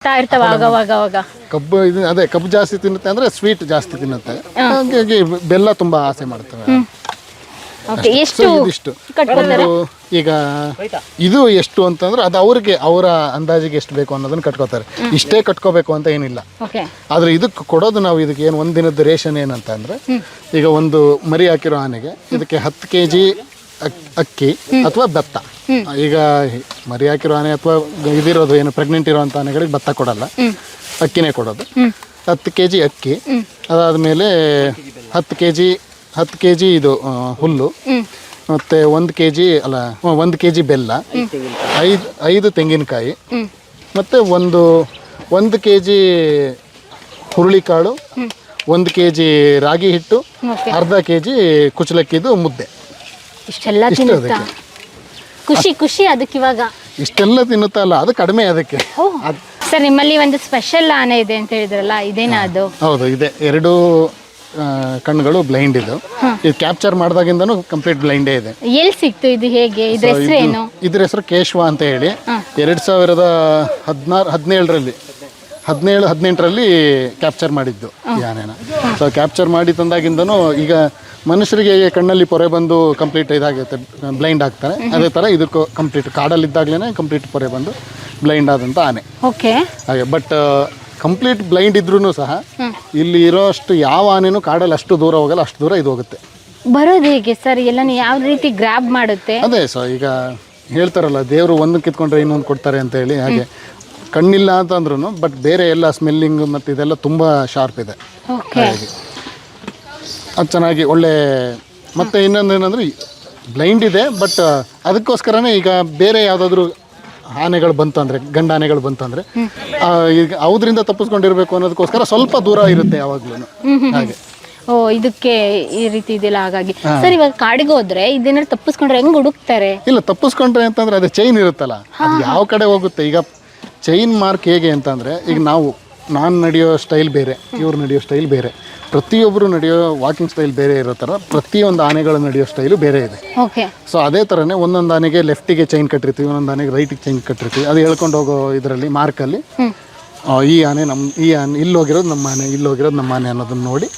ಇರ್ತಾವ ಅವಾಗ ಎಷ್ಟು ಇದಿಷ್ಟು ಒಂದು ಈಗ ಇದು ಎಷ್ಟು ಅಂತಂದ್ರೆ ಅದು ಅವ್ರಿಗೆ ಅವರ ಅಂದಾಜಿಗೆ ಎಷ್ಟು ಬೇಕು ಅನ್ನೋದನ್ನ ಕಟ್ಕೋತಾರೆ. ಇಷ್ಟೇ ಕಟ್ಕೋಬೇಕು ಅಂತ ಏನಿಲ್ಲ. ಆದ್ರೆ ಇದಕ್ಕೆ ಕೊಡೋದು ನಾವು ಇದಕ್ಕೆ ಏನು ಒಂದಿನದ ರೇಷನ್ ಏನಂತ ಅಂದ್ರೆ, ಈಗ ಒಂದು ಮರಿ ಹಾಕಿರೋ ಆನೆಗೆ ಇದಕ್ಕೆ 10 kg ಅಕ್ಕಿ ಅಥವಾ ಭತ್ತ. ಈಗ ಮರಿ ಹಾಕಿರೋ ಆನೆ ಅಥವಾ ಇದಿರೋದು ಏನು ಪ್ರೆಗ್ನೆಂಟ್ ಇರೋಂಥ ಆನೆಗಳಿಗೆ ಭತ್ತ ಕೊಡಲ್ಲ, ಅಕ್ಕಿನೇ ಕೊಡೋದು. 10 kg ಅಕ್ಕಿ, ಅದಾದಮೇಲೆ 10 kg ಇದು ಹುಲ್ಲು, ಮತ್ತು 1 kg ಬೆಲ್ಲ, 5 ತೆಂಗಿನಕಾಯಿ, ಮತ್ತು 1 kg ಹುರುಳಿಕಾಳು, 1 kg ರಾಗಿ ಹಿಟ್ಟು, ಅರ್ಧ kg ಕುಚ್ಚಲಕ್ಕಿದು ಮುದ್ದೆ. ಇಷ್ಟೆಲ್ಲ ಖುಷಿ ಅದಕ್ಕೆ ಇವಾಗ ಇಷ್ಟೆಲ್ಲ ತಿನ್ನುತ್ತಲ್ಲ, ಅದು ಕಡಿಮೆ ಅದಕ್ಕೆ. ಸರ್, ನಿಮ್ಮಲ್ಲಿ ಒಂದು ಸ್ಪೆಷಲ್ ಆನೆ ಇದೆ ಅಂತ ಹೇಳಿದ್ರಲ್ಲ, ಇದೇನಾ ಅದು? ಹೌದು, ಇದೆ. 2 ಕಣ್ಣುಗಳು ಬ್ಲೈಂಡ್. ಇದು ಕ್ಯಾಪ್ಚರ್ ಮಾಡಿದಾಗಿಂದನೂ ಕಂಪ್ಲೀಟ್ ಬ್ಲೈಂಡೇ ಇದೆ. ಎಲ್ಲಿ ಸಿಕ್ತು ಇದು? ಹೇಗೆ? ಇದ್ರ ಹೆಸರು ಏನು? ಇದ್ರ ಹೆಸರು ಕೇಶವ ಅಂತ ಹೇಳಿ 2017-18ರಲ್ಲಿ ಕ್ಯಾಪ್ಚರ್ ಮಾಡಿದ್ದು ಈ ಆನೆನ. ಸೊ ಕ್ಯಾಪ್ಚರ್ ಮಾಡಿ ತಂದಾಗಿಂದನೂ ಈಗ ಮನುಷ್ಯರಿಗೆ ಕಣ್ಣಲ್ಲಿ ಪೊರೆ ಬಂದು ಕಂಪ್ಲೀಟ್ ಇದಾಗುತ್ತೆ, ಬ್ಲೈಂಡ್ ಆಗ್ತಾರೆ. ಅದೇ ಥರ ಇದಕ್ಕೂ ಕಂಪ್ಲೀಟ್ ಕಾಡಲ್ಲಿದ್ದಾಗಲೇ ಕಂಪ್ಲೀಟ್ ಪೊರೆ ಬಂದು ಬ್ಲೈಂಡ್ ಆದಂಥ ಆನೆ. ಹಾಗೆ ಬಟ್ ಕಂಪ್ಲೀಟ್ ಬ್ಲೈಂಡ್ ಇದ್ರೂ ಸಹ ಇಲ್ಲಿ ಇರೋಷ್ಟು ಯಾವ ಆನೆನೂ ಕಾಡಲ್ಲಿ ಅಷ್ಟು ದೂರ ಹೋಗಲ್ಲ, ಅಷ್ಟು ದೂರ ಇದು ಹೋಗುತ್ತೆ. ಬರೋದು ಹೇಗೆ ಸರ್? ಎಲ್ಲ ಯಾವ ರೀತಿ ಗ್ರ್ಯಾಬ್ ಮಾಡುತ್ತೆ? ಅದೇ ಸೊ ಈಗ ಹೇಳ್ತಾರಲ್ಲ, ದೇವರು ಒಂದು ಕಿತ್ಕೊಂಡ್ರೆ ಇನ್ನೊಂದು ಕೊಡ್ತಾರೆ ಅಂತ ಹೇಳಿ, ಹಾಗೆ ಕಣ್ಣಿಲ್ಲ ಅಂತಂದ್ರೂ ಬಟ್ ಬೇರೆ ಎಲ್ಲ ಸ್ಮೆಲ್ಲಿಂಗ್ ಮತ್ತು ಇದೆಲ್ಲ ತುಂಬ ಶಾರ್ಪ್ ಇದೆ. ಹಾಗಾಗಿ ಅದು ಚೆನ್ನಾಗಿ ಒಳ್ಳೆ. ಮತ್ತು ಇನ್ನೊಂದು ಏನಂದರೆ ಬ್ಲೈಂಡ್ ಇದೆ, ಬಟ್ ಅದಕ್ಕೋಸ್ಕರನೇ ಈಗ ಬೇರೆ ಯಾವುದಾದ್ರೂ ಆನೆಗಳು ಬಂತು ಅಂದರೆ, ಗಂಡ ಆನೆಗಳು ಬಂತು ಅಂದರೆ ಈಗ ಅವರಿಂದ ತಪ್ಪಿಸ್ಕೊಂಡಿರ್ಬೇಕು ಅನ್ನೋದಕ್ಕೋಸ್ಕರ ಸ್ವಲ್ಪ ದೂರ ಇರುತ್ತೆ ಯಾವಾಗ್ಲೂ. ಹಾಗೆ ಇದಕ್ಕೆ ಈ ರೀತಿ ಇದೆಲ್ಲ. ಹಾಗಾಗಿ ಸರ್, ಇವಾಗ ಕಾಡಿಗೆ ಹೋದ್ರೆ ಇದನ್ನ ತಪ್ಪಿಸ್ಕೊಂಡ್ರೆ ಹೆಂಗ್ ಹುಡುಕ್ತಾರೆ? ಇಲ್ಲ, ತಪ್ಪಿಸ್ಕೊಂಡ್ರೆ ಅಂತಂದ್ರೆ ಅದೇ ಚೈನ್ ಇರುತ್ತಲ್ಲ, ಅದು ಯಾವ ಕಡೆ ಹೋಗುತ್ತೆ. ಈಗ ಚೈನ್ ಮಾರ್ಕ್ ಹೇಗೆ ಅಂತಂದ್ರೆ, ಈಗ ನಾನು ನಡೆಯೋ ಸ್ಟೈಲ್ ಬೇರೆ, ಇವ್ರು ನಡೆಯೋ ಸ್ಟೈಲ್ ಬೇರೆ, ಪ್ರತಿಯೊಬ್ಬರು ನಡೆಯೋ ವಾಕಿಂಗ್ ಸ್ಟೈಲ್ ಬೇರೆ ಇರೋ ಥರ ಪ್ರತಿಯೊಂದು ಆನೆಗಳು ನಡೆಯೋ ಸ್ಟೈಲು ಬೇರೆ ಇದೆ. ಸೊ ಅದೇ ಥರನೇ ಒಂದೊಂದು ಆನೆಗೆ ಲೆಫ್ಟಿಗೆ ಚೈನ್ ಕಟ್ಟಿರ್ತೀವಿ, ಒಂದೊಂದು ಆನೆಗೆ ರೈಟಿಗೆ ಚೈನ್ ಕಟ್ಟಿರ್ತೀವಿ. ಅದು ಹೇಳ್ಕೊಂಡು ಹೋಗೋ ಇದರಲ್ಲಿ ಮಾರ್ಕಲ್ಲಿ ಈ ಆನೆ ಇಲ್ಲಿ ಹೋಗಿರೋದು ನಮ್ಮ ಆನೆ, ಇಲ್ಲಿ ಹೋಗಿರೋದು ನಮ್ಮ ಆನೆ ಅನ್ನೋದನ್ನ ನೋಡಿ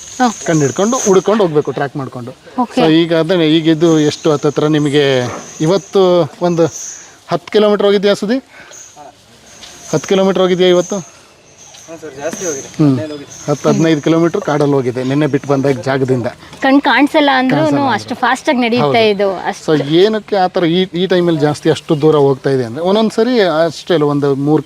ಕಂಡು ಹಿಡ್ಕೊಂಡು ಹುಡ್ಕೊಂಡು ಹೋಗ್ಬೇಕು, ಟ್ರ್ಯಾಕ್ ಮಾಡಿಕೊಂಡು. ಸೊ ಈಗ ಅದೇ ಈಗ ಇದು ಎಷ್ಟು ಹತ್ತತ್ರ ನಿಮಗೆ ಇವತ್ತು ಒಂದು 10 ಕಿಲೋಮೀಟ್ರ್ ಹೋಗಿದ್ಯಾ ಸುದಿ? 10 ಕಿಲೋಮೀಟ್ರ್ ಹೋಗಿದ್ಯಾ ಇವತ್ತು? 10-15 ಕಿಲೋಮೀಟ್ರ್ ಕಾಡಲ್ಲಿ ಹೋಗಿದೆ ನಿನ್ನೆ ಬಿಟ್ಟು ಬಂದಾಗ ಜಾಗದಿಂದ. ಕಣ್ ಕಾಣಿಸಲ್ಲ ಅಂದ್ರೂ ಅಷ್ಟು ಫಾಸ್ಟ್ ಆಗಿ ನಡೆಯುತ್ತೆ ಇದು. ಸೊ ಏನಕ್ಕೆ ಆ ಥರ ಈ ಟೈಮಲ್ಲಿ ಜಾಸ್ತಿ ಅಷ್ಟು ದೂರ ಹೋಗ್ತಾ ಇದೆ ಅಂದರೆ, ಒಂದೊಂದು ಸರಿ ಅಷ್ಟೇ ಇಲ್ಲ, ಒಂದು 3